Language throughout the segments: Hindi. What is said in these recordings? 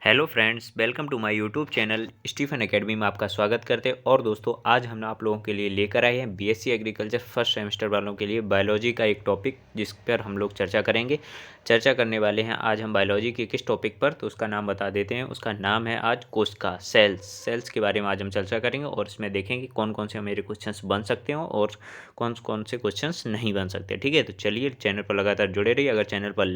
Hello friends, welcome to my YouTube channel Stephen academy में आपका स्वागत करते हैं। और दोस्तों, आज हम आप लोगों के लिए लेकर आए हैं बीएससी एग्रीकल्चर फर्स्ट सेमेस्टर वालों के लिए बायोलॉजी का एक टॉपिक, जिस पर हम लोग चर्चा करेंगे। चर्चा करने वाले हैं आज हम बायोलॉजी के किस टॉपिक पर, तो उसका नाम बता देते हैं। उसका नाम है आज कोशिका, सेल्स के बारे में आज हम चर्चा करेंगे और इसमें देखेंगे कौन कौन से मेरे क्वेश्चंस बन सकते हो और कौन कौन से क्वेश्चंस नहीं बन सकते। ठीक है, तो चलिए चैनल पर लगातार जुड़े रहिए। अगर चैनल पर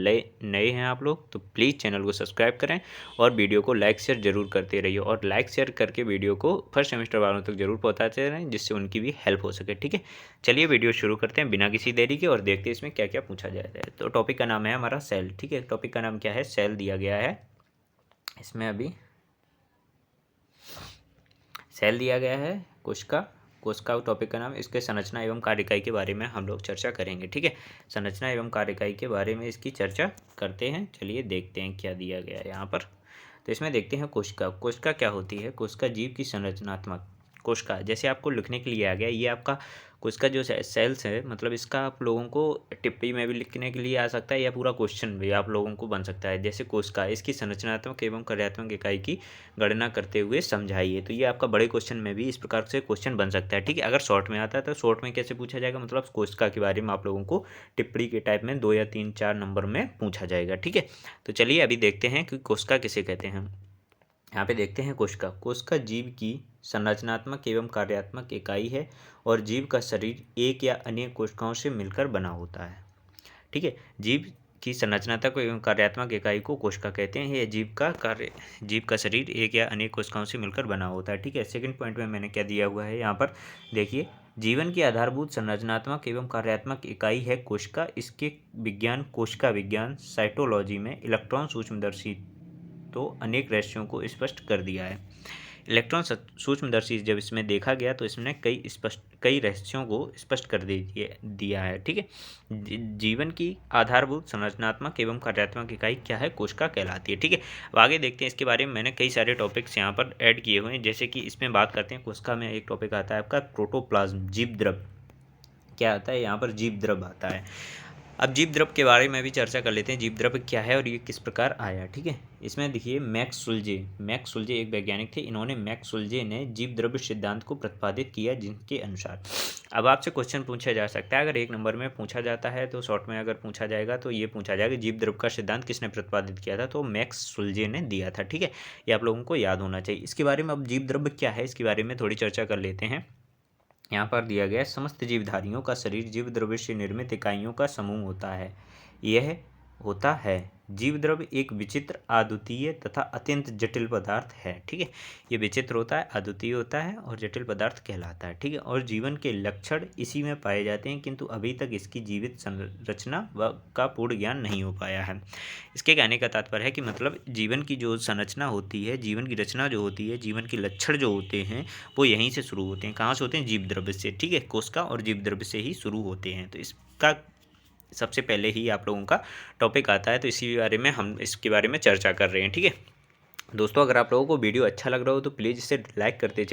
नए हैं आप लोग तो प्लीज़ चैनल को सब्सक्राइब करें और वीडियो को लाइक शेयर जरूर करते रहिए। और लाइक शेयर करके वीडियो को फर्स्ट सेमेस्टर वालों तक जरूर पहुंचाते रहें, जिससे उनकी भी हेल्प हो सके। ठीक है, चलिए वीडियो शुरू करते हैं बिना किसी देरी के और देखते हैं इसमें क्या क्या पूछा जाता है। तो टॉपिक का नाम है हमारा सेल। ठीक है, टॉपिक का नाम क्या है, सेल दिया गया है इसमें। अभी सेल दिया गया है कोशिका टॉपिक का नाम। इसके संरचना एवं कार्यकाई के बारे में हम लोग चर्चा करेंगे। ठीक है, संरचना एवं कार्यकाई के बारे में इसकी चर्चा करते हैं। चलिए देखते हैं क्या दिया गया है यहाँ पर। तो इसमें देखते हैं कोशिका क्या होती है। कोशिका जीव की संरचनात्मक, कोशिका जैसे आपको लिखने के लिए आ गया, ये आपका कोशिका जो सेल्स है, मतलब इसका आप लोगों को टिप्पणी में भी लिखने के लिए आ सकता है या पूरा क्वेश्चन भी आप लोगों को बन सकता है। जैसे कोशिका, इसकी संरचनात्मक एवं कार्यात्मक इकाई की गणना करते हुए समझाइए। तो ये आपका बड़े क्वेश्चन में भी इस प्रकार से क्वेश्चन बन सकता है। ठीक है, अगर शॉर्ट में आता है तो शॉर्ट में कैसे पूछा जाएगा, मतलब कोशिका के बारे में आप लोगों को टिप्पणी के टाइप में 2 या 3 4 नंबर में पूछा जाएगा। ठीक है, तो चलिए अभी देखते हैं कि कोशिका किसे कहते हैं। यहाँ पे देखते हैं कोशिका जीव की संरचनात्मक एवं कार्यात्मक इकाई है और जीव का शरीर एक या अनेक कोशिकाओं से मिलकर बना होता है। ठीक है, जीव की संरचनात्मक एवं कार्यात्मक इकाई को कोशिका कहते हैं। यह जीव का शरीर एक या अनेक कोशिकाओं से मिलकर बना होता है। ठीक है, सेकंड पॉइंट में मैंने क्या दिया हुआ है यहाँ पर देखिए, जीवन की आधारभूत संरचनात्मक एवं कार्यात्मक इकाई है कोशिका। इसके विज्ञान, कोशिका विज्ञान साइटोलॉजी में इलेक्ट्रॉन सूक्ष्मदर्शी तो अनेक रहस्यों को स्पष्ट कर दिया है। इलेक्ट्रॉन सूक्ष्मदर्शी जब इसमें देखा गया तो इसने कई रहस्यों को स्पष्ट कर दिया है। ठीक है, जीवन की आधारभूत संरचनात्मक एवं कार्यात्मक इकाई क्या है, कोशिका कहलाती है। ठीक है, अब आगे देखते हैं इसके बारे में। मैंने कई सारे टॉपिक्स यहाँ पर ऐड किए हुए हैं, जैसे कि इसमें बात करते हैं कोशिका में एक टॉपिक आता है आपका प्रोटोप्लाज्म, जीव द्रव। क्या आता है यहाँ पर, जीव द्रव आता है। अब जीव द्रव के बारे में भी चर्चा कर लेते हैं, जीव द्रव क्या है और ये किस प्रकार आया। ठीक है, इसमें देखिए मैक्स सुल्जे एक वैज्ञानिक थे। इन्होंने मैक्स सुल्जे ने जीव द्रव सिद्धांत को प्रतिपादित किया, जिनके अनुसार अब आपसे क्वेश्चन पूछा जा सकता है। अगर 1 नंबर में पूछा जाता है तो शॉर्ट में अगर पूछा जाएगा तो ये पूछा जाएगा जीव द्रव का सिद्धांत किसने प्रतिपादित किया था, तो मैक्स सुल्जे ने दिया था। ठीक है, ये आप लोगों को याद होना चाहिए। इसके बारे में अब जीव द्रव क्या है, इसके बारे में थोड़ी चर्चा कर लेते हैं। यहाँ पर दिया गया है, समस्त जीवधारियों का शरीर जीव द्रव्य से निर्मित इकाइयों का समूह होता है। यह होता है जीव द्रव्य एक विचित्र, अद्वितीय तथा अत्यंत जटिल पदार्थ है। ठीक है, ये विचित्र होता है, अद्वितीय होता है और जटिल पदार्थ कहलाता है। ठीक है, और जीवन के लक्षण इसी में पाए जाते हैं, किंतु अभी तक इसकी जीवित संरचना व का पूर्ण ज्ञान नहीं हो पाया है। इसके कहने का तात्पर्य है कि मतलब जीवन की जो संरचना होती है, जीवन की रचना जो होती है, जीवन के लक्षण जो होते हैं वो यहीं से शुरू होते हैं। कहाँ से होते हैं, जीव द्रव्य से। ठीक है, कोशिका और जीव द्रव्य से ही शुरू होते हैं। तो इसका सबसे पहले ही आप लोगों का टॉपिक आता है, तो इसी बारे में हम इसके बारे में चर्चा कर रहे हैं। ठीक है दोस्तों, अगर आप लोगों को वीडियो अच्छा लग रहा हो तो प्लीज़ इसे लाइक करते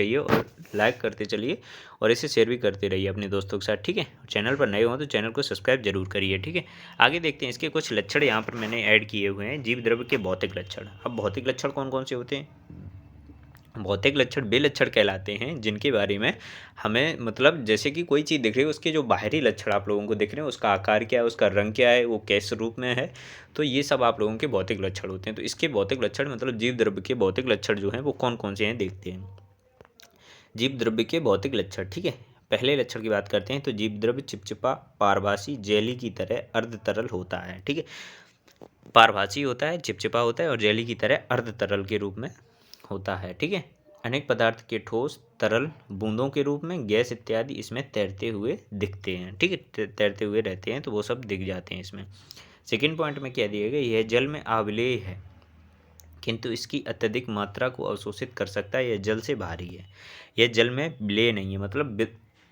चलिए और इसे शेयर भी करते रहिए अपने दोस्तों के साथ। ठीक है, चैनल पर नए हो तो चैनल को सब्सक्राइब जरूर करिए। ठीक है, आगे देखते हैं इसके कुछ लक्षण यहाँ पर मैंने ऐड किए हुए हैं, जीव द्रव्य के भौतिक लक्षण। अब भौतिक लक्षण कौन कौन से होते हैं, भौतिक लक्षण वे लक्षण कहलाते हैं जिनके बारे में हमें, मतलब जैसे कि कोई चीज़ दिख रही है, उसके जो बाहरी लक्षण आप लोगों को दिख रहे हैं, उसका आकार क्या है, उसका रंग क्या है, वो किस रूप में है, तो ये सब आप लोगों के भौतिक लक्षण होते हैं। तो इसके भौतिक लक्षण, मतलब जीव द्रव्य के भौतिक लक्षण जो हैं वो कौन कौन से हैं देखते हैं। जीव द्रव्य के भौतिक लक्षण, ठीक है, पहले लक्षण की बात करते हैं। तो जीव द्रव्य चिपचिपा, पारभासी, जेली की तरह अर्ध तरल होता है। ठीक है, पारभासी होता है, चिपचिपा होता है और जेली की तरह अर्ध तरल के रूप में होता है। ठीक है, अनेक पदार्थ के ठोस, तरल, बूंदों के रूप में, गैस इत्यादि इसमें तैरते हुए दिखते हैं। ठीक है, तैरते हुए रहते हैं तो वो सब दिख जाते हैं इसमें। सेकंड पॉइंट में क्या दिया गया, यह जल में अवलेय है किंतु इसकी अत्यधिक मात्रा को अवशोषित कर सकता है। यह जल से भारी है, यह जल में विलेय नहीं है, मतलब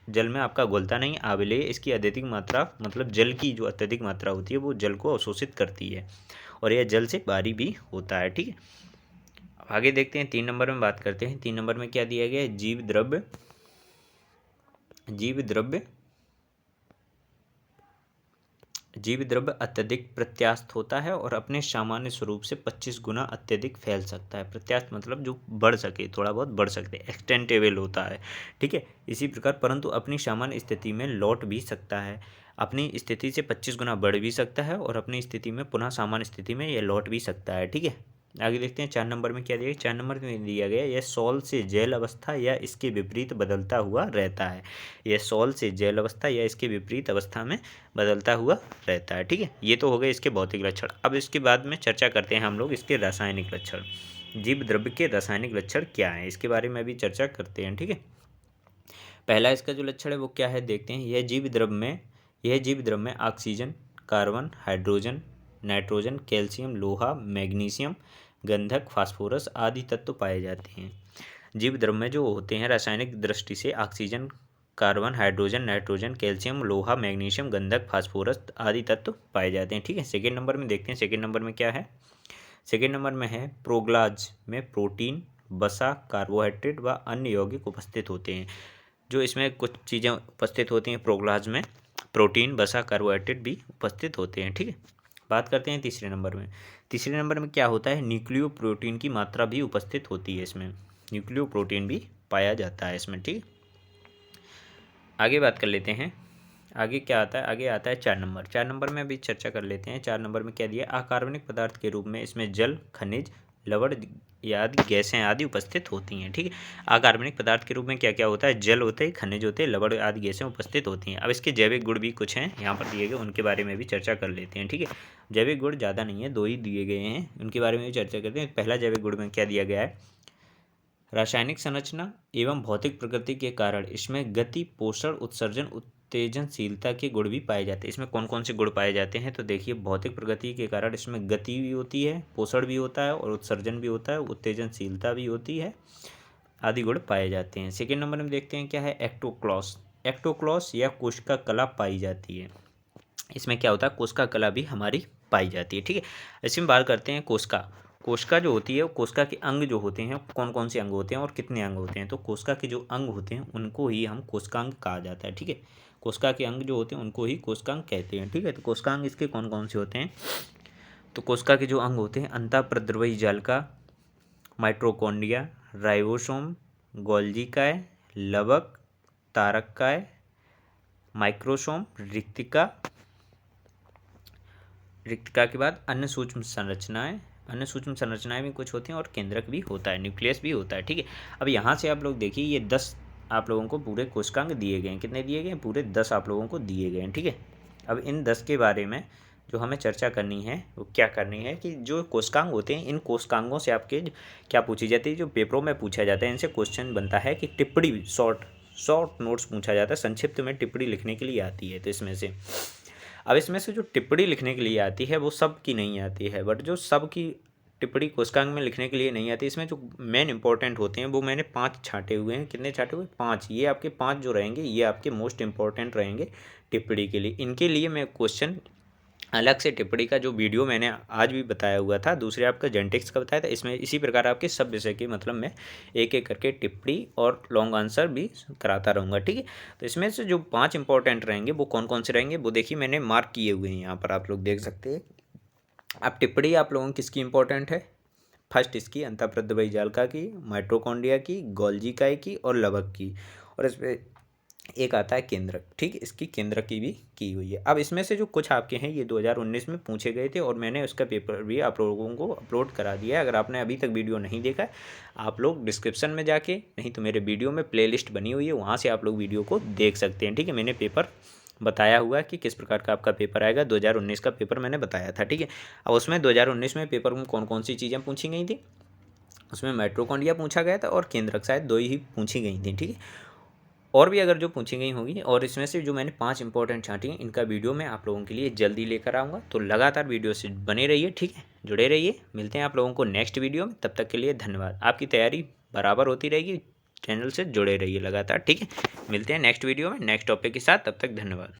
जल में आपका घुलता नहीं, अविलेय। इसकी अत्यधिक मात्रा, मतलब जल की जो अत्यधिक मात्रा होती है वो जल को अवशोषित करती है और यह जल से भारी भी होता है। ठीक है, आगे देखते हैं 3 नंबर में बात करते हैं। 3 नंबर में क्या दिया गया है, जीव द्रव्य जीव द्रव्य अत्यधिक प्रत्यास्थ होता है और अपने सामान्य स्वरूप से 25 गुना अत्यधिक फैल सकता है। प्रत्यास्थ मतलब जो बढ़ सके, थोड़ा बहुत बढ़ सकते, एक्सटेंटेबल होता है, ठीक है। इसी प्रकार परंतु अपनी सामान्य स्थिति में लौट भी सकता है, अपनी स्थिति से 25 गुना बढ़ भी सकता है और अपनी स्थिति में पुनः सामान्य स्थिति में यह लौट भी सकता है, ठीक है। आगे देखते हैं 4 नंबर में क्या दिया गया। 4 नंबर में दिया गया यह सॉल से जेल अवस्था या इसके विपरीत बदलता हुआ रहता है। यह सॉल से जेल अवस्था या इसके विपरीत अवस्था में बदलता हुआ रहता है, ठीक है। ये तो हो गए इसके भौतिक लक्षण। अब इसके बाद में चर्चा करते हैं हम लोग इसके रासायनिक लक्षण। जीव द्रव्य के रासायनिक लक्षण क्या है, इसके बारे में भी चर्चा करते हैं, ठीक है। पहला इसका जो लक्षण है वो क्या है देखते हैं। यह जीव द्रव्य में oxygen, carbon, hydrogen, nitrogen, calcium, लोहा, मैग्नीशियम, गंधक, फास्फोरस आदि तत्व पाए जाते हैं। जीव द्रव्य में जो होते हैं रासायनिक दृष्टि से oxygen, carbon, hydrogen, nitrogen, calcium, लोहा, मैग्नीशियम, गंधक, फास्फोरस आदि तत्व पाए जाते हैं, ठीक है। सेकेंड नंबर में देखते हैं, सेकेंड नंबर में क्या है। सेकेंड नंबर में है प्रोग्लाज में प्रोटीन, वसा, कार्बोहाइड्रेट व अन्य यौगिक उपस्थित होते हैं। जो इसमें कुछ चीज़ें उपस्थित होती हैं प्रोग्लाज में, प्रोटीन, वसा, कार्बोहाइड्रेट भी उपस्थित होते हैं, ठीक है। बात करते हैं तीसरे नंबर में। तीसरे नंबर में क्या होता है, न्यूक्लियो प्रोटीन की मात्रा भी उपस्थित होती है इसमें, न्यूक्लियो प्रोटीन भी पाया जाता है इसमें, ठीक है। आगे बात कर लेते हैं, आगे क्या आता है। आगे आता है 4 नंबर। 4 नंबर में भी चर्चा कर लेते हैं। 4 नंबर में क्या दिया, अकार्बनिक पदार्थ के रूप में इसमें जल, खनिज, लवण आदि गैसें आदि उपस्थित होती हैं, ठीक है। अकार्बनिक पदार्थ के रूप में क्या क्या होता है, जल होते हैं, खनिज होते हैं, लवण आदि गैसें उपस्थित होती हैं। अब इसके जैविक गुण भी कुछ हैं यहाँ पर दिए गए, उनके बारे में भी चर्चा कर लेते हैं, ठीक है। जैविक गुण ज़्यादा नहीं है, 2 ही दिए गए हैं, उनके बारे में भी चर्चा करते हैं। पहला जैविक गुण में क्या दिया गया है, रासायनिक संरचना एवं भौतिक प्रकृति के कारण इसमें गति, पोषण, उत्सर्जन, उत्तेजनशीलता के गुण भी पाए जाते हैं। इसमें कौन कौन से गुण पाए जाते हैं तो देखिए, भौतिक प्रकृति के कारण इसमें गति भी होती है, पोषण भी होता है और उत्सर्जन भी होता है, उत्तेजनशीलता भी होती है, आदि गुण पाए जाते हैं। सेकेंड नंबर में देखते हैं क्या है, एक्टोक्लॉस। एक्टोक्लॉस या कोशिका कला पाई जाती है। इसमें क्या होता है, कोशिका कला भी हमारी पाई जाती है, ठीक है। इसमें बात करते हैं कोशिका। कोशिका जो होती है, कोशिका के अंग जो होते हैं, कौन कौन से अंग होते हैं और कितने अंग होते हैं। तो कोशिका के जो अंग होते हैं उनको ही हम कोशिकांग कहा जाता है, ठीक है। कोशिका के अंग जो होते हैं उनको ही कोशिकांग कहते हैं, ठीक है। तो कोशिकांग इसके कौन कौन से होते हैं, तो कोशिका के जो अंग होते हैं, अंतःप्रद्रवी जालिका, माइटोकॉन्ड्रिया, राइबोसोम, गोल्जीकाय, लवक, तारककाय, माइक्रोसोम, रिक्तिका के बाद अन्य सूक्ष्म संरचनाएं, अन्य सूक्ष्म संरचनाएं भी कुछ होती हैं और केंद्रक भी होता है, न्यूक्लियस भी होता है, ठीक है। अब यहाँ से आप लोग देखिए, ये 10 आप लोगों को पूरे कोशिकांग दिए गए हैं। कितने दिए गए हैं, पूरे 10 आप लोगों को दिए गए हैं, ठीक है। अब इन 10 के बारे में जो हमें चर्चा करनी है वो क्या करनी है कि जो कोशिकांग होते हैं, इन कोशिकांगों से आपके क्या पूछी जाती है, जो पेपरों में पूछा जाता है, इनसे क्वेश्चन बनता है कि टिप्पणी, शॉर्ट नोट्स पूछा जाता है, संक्षिप्त में टिप्पणी लिखने के लिए आती है। तो इसमें से अब इसमें से जो टिप्पणी लिखने के लिए आती है वो सब की नहीं आती है, बट जो सब की टिप्पणी कोशिकांग में लिखने के लिए नहीं आती, इसमें जो मेन इंपॉर्टेंट होते हैं वो मैंने 5 छांटे हुए हैं। कितने छांटे हुए, 5। ये आपके 5 जो रहेंगे ये आपके मोस्ट इंपॉर्टेंट रहेंगे टिप्पणी के लिए। इनके लिए मैं क्वेश्चन अलग से टिप्पणी का जो वीडियो मैंने आज भी बताया हुआ था, दूसरे आपका जेनेटिक्स का बताया था, इसमें इसी प्रकार आपके सब विषय के मतलब मैं एक एक करके टिप्पणी और लॉन्ग आंसर भी कराता रहूँगा, ठीक है। तो इसमें से जो 5 इंपॉर्टेंट रहेंगे वो कौन कौन से रहेंगे वो देखिए मैंने मार्क किए हुए हैं यहाँ पर, आप लोग देख सकते हैं। अब टिप्पणी आप लोगों की किसकी इंपॉर्टेंट है, फर्स्ट इसकी अंतःप्रद्रवी जालिका की, माइटोकॉन्ड्रिया की, गोल्जीकाय की और लवक की, और इसमें एक आता है केंद्रक, ठीक। इसकी केंद्रक की भी की हुई है। अब इसमें से जो कुछ आपके हैं ये 2019 में पूछे गए थे और मैंने उसका पेपर भी आप लोगों को अपलोड करा दिया है। अगर आपने अभी तक वीडियो नहीं देखा है, आप लोग डिस्क्रिप्शन में जाके, नहीं तो मेरे वीडियो में प्लेलिस्ट बनी हुई है, वहाँ से आप लोग वीडियो को देख सकते हैं, ठीक है। मैंने पेपर बताया हुआ है कि किस प्रकार का आपका पेपर आएगा, 2019 का पेपर मैंने बताया था, ठीक है। अब उसमें 2019 में पेपर में कौन कौन सी चीज़ें पूछी गई थी, उसमें माइटोकॉन्ड्रिया पूछा गया था और केंद्रक, शायद 2 ही पूछी गई थी, ठीक है। और भी अगर जो पूछी गई होगी, और इसमें से जो मैंने 5 इंपॉर्टेंट छांटी हैं, इनका वीडियो मैं आप लोगों के लिए जल्दी लेकर आऊँगा। तो लगातार वीडियो से बने रहिए, ठीक है, जुड़े रहिए। मिलते हैं आप लोगों को नेक्स्ट वीडियो में, तब तक के लिए धन्यवाद। आपकी तैयारी बराबर होती रहेगी, चैनल से जुड़े रहिए लगातार, ठीक है। मिलते हैं नेक्स्ट वीडियो में नेक्स्ट टॉपिक के साथ, तब तक धन्यवाद।